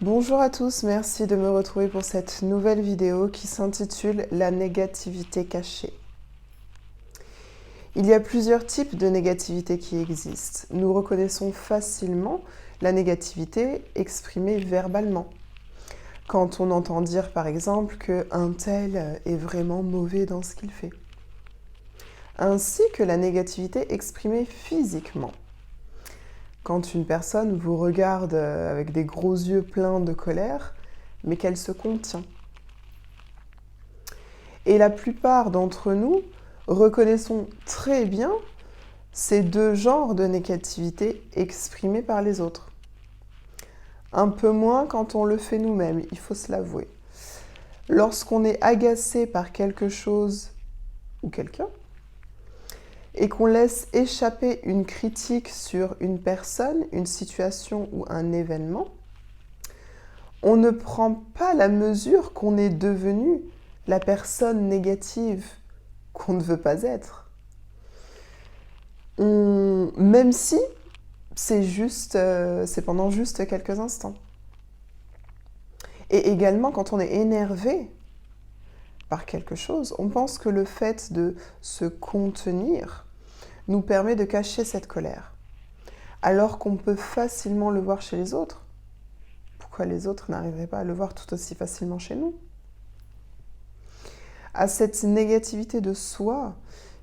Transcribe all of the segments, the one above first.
Bonjour à tous, merci de me retrouver pour cette nouvelle vidéo qui s'intitule « La négativité cachée ». Il y a plusieurs types de négativité qui existent. Nous reconnaissons facilement la négativité exprimée verbalement. Quand on entend dire par exemple qu'un tel est vraiment mauvais dans ce qu'il fait. Ainsi que la négativité exprimée physiquement. Quand une personne vous regarde avec des gros yeux pleins de colère, mais qu'elle se contient. Et la plupart d'entre nous reconnaissons très bien ces deux genres de négativité exprimés par les autres. Un peu moins quand on le fait nous-mêmes, il faut se l'avouer. Lorsqu'on est agacé par quelque chose ou quelqu'un, et qu'on laisse échapper une critique sur une personne, une situation ou un événement, on ne prend pas la mesure qu'on est devenu la personne négative qu'on ne veut pas être. Même si c'est pendant juste quelques instants. Et également, quand on est énervé par quelque chose, on pense que le fait de se contenir nous permet de cacher cette colère. Alors qu'on peut facilement le voir chez les autres. Pourquoi les autres n'arriveraient pas à le voir tout aussi facilement chez nous? À cette négativité de soi,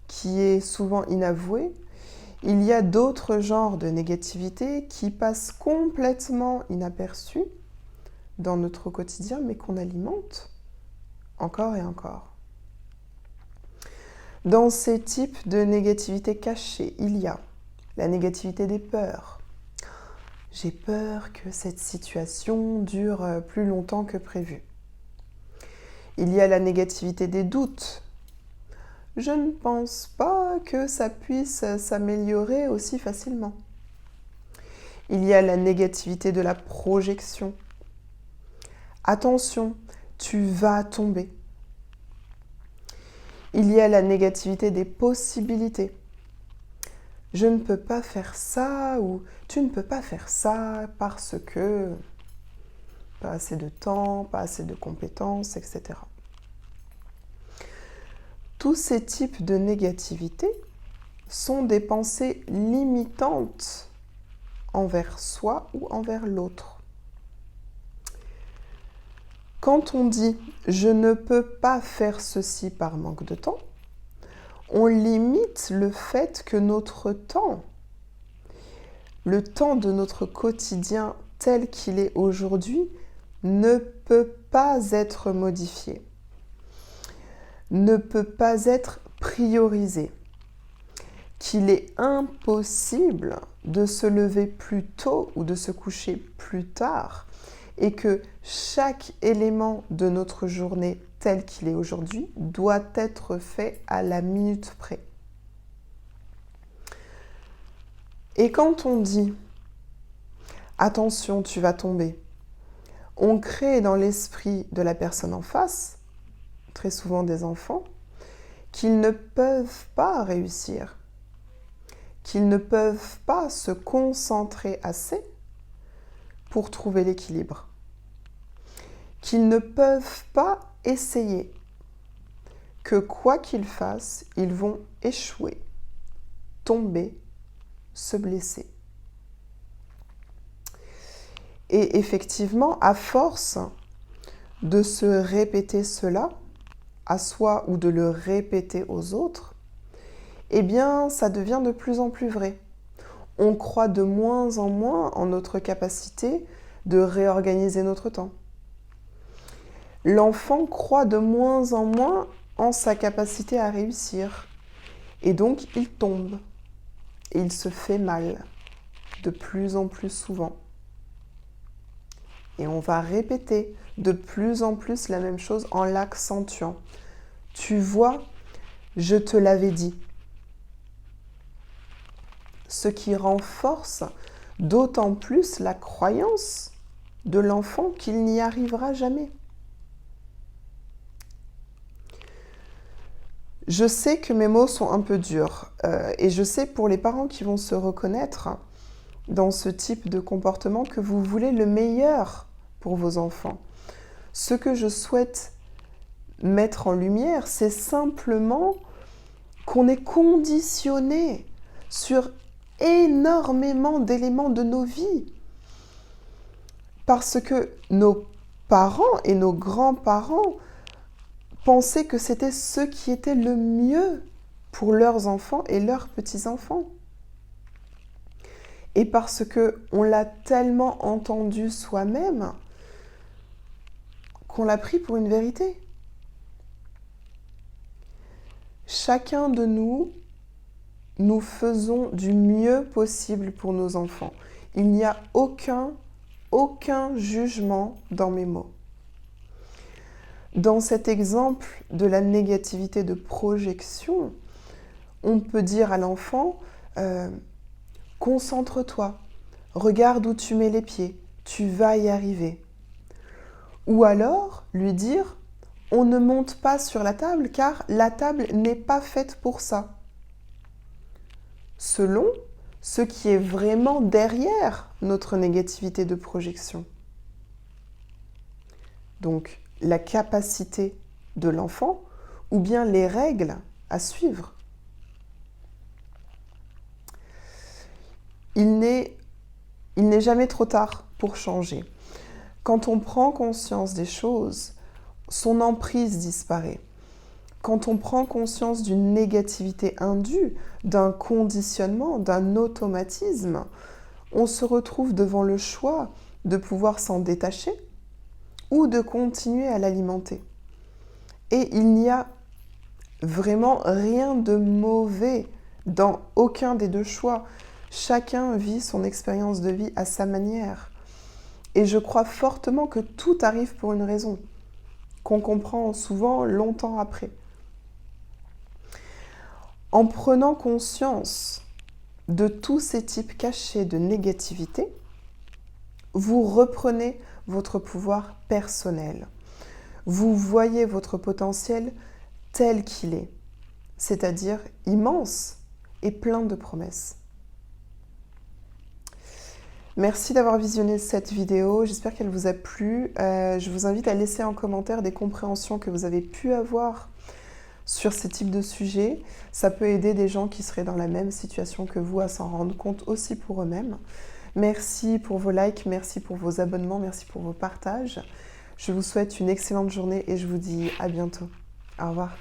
qui est souvent inavouée, il y a d'autres genres de négativité qui passent complètement inaperçus dans notre quotidien, mais qu'on alimente encore et encore. Dans ces types de négativité cachée, il y a la négativité des peurs. J'ai peur que cette situation dure plus longtemps que prévu. Il y a la négativité des doutes. Je ne pense pas que ça puisse s'améliorer aussi facilement. Il y a la négativité de la projection. Attention, tu vas tomber. Il y a la négativité des possibilités. Je ne peux pas faire ça ou tu ne peux pas faire ça parce que pas assez de temps, pas assez de compétences, etc. Tous ces types de négativité sont des pensées limitantes envers soi ou envers l'autre. Quand on dit « je ne peux pas faire ceci par manque de temps », on limite le fait que notre temps, le temps de notre quotidien tel qu'il est aujourd'hui, ne peut pas être modifié, ne peut pas être priorisé, qu'il est impossible de se lever plus tôt ou de se coucher plus tard, et que chaque élément de notre journée tel qu'il est aujourd'hui doit être fait à la minute près. Et quand on dit « attention, tu vas tomber », on crée dans l'esprit de la personne en face, très souvent des enfants, qu'ils ne peuvent pas réussir, qu'ils ne peuvent pas se concentrer assez pour trouver l'équilibre, qu'ils ne peuvent pas essayer, que quoi qu'ils fassent, ils vont échouer, tomber, se blesser. Et effectivement, à force de se répéter cela à soi ou de le répéter aux autres, eh bien, ça devient de plus en plus vrai. On croit de moins en moins en notre capacité de réorganiser notre temps. L'enfant croit de moins en moins en sa capacité à réussir. Et donc, il tombe. Et il se fait mal. De plus en plus souvent. Et on va répéter de plus en plus la même chose en l'accentuant. Tu vois, je te l'avais dit. Ce qui renforce d'autant plus la croyance de l'enfant qu'il n'y arrivera jamais. Je sais que mes mots sont un peu durs et je sais pour les parents qui vont se reconnaître dans ce type de comportement que vous voulez le meilleur pour vos enfants. Ce que je souhaite mettre en lumière, c'est simplement qu'on est conditionné sur énormément d'éléments de nos vies. Parce que nos parents et nos grands-parents pensaient que c'était ce qui était le mieux pour leurs enfants et leurs petits-enfants. Et parce qu'on l'a tellement entendu soi-même qu'on l'a pris pour une vérité. Chacun de nous, nous faisons du mieux possible pour nos enfants. Il n'y a aucun jugement dans mes mots. Dans cet exemple de la négativité de projection, on peut dire à l'enfant concentre-toi, regarde où tu mets les pieds, tu vas y arriver. Ou alors lui dire on ne monte pas sur la table car la table n'est pas faite pour ça. Selon ce qui est vraiment derrière notre négativité de projection. Donc, la capacité de l'enfant ou bien les règles à suivre. Il n'est jamais trop tard pour changer. Quand on prend conscience des choses, son emprise disparaît. Quand on prend conscience d'une négativité indue, d'un conditionnement, d'un automatisme, on se retrouve devant le choix de pouvoir s'en détacher ou de continuer à l'alimenter. Et il n'y a vraiment rien de mauvais dans aucun des deux choix. Chacun vit son expérience de vie à sa manière. Et je crois fortement que tout arrive pour une raison, qu'on comprend souvent longtemps après. En prenant conscience de tous ces types cachés de négativité, vous reprenez votre pouvoir personnel. Vous voyez votre potentiel tel qu'il est, c'est-à-dire immense et plein de promesses. Merci d'avoir visionné cette vidéo, j'espère qu'elle vous a plu. Je vous invite à laisser en commentaire des compréhensions que vous avez pu avoir sur ces types de sujets. Ça peut aider des gens qui seraient dans la même situation que vous à s'en rendre compte aussi pour eux-mêmes. Merci pour vos likes, merci pour vos abonnements, merci pour vos partages. Je vous souhaite une excellente journée et je vous dis à bientôt. Au revoir.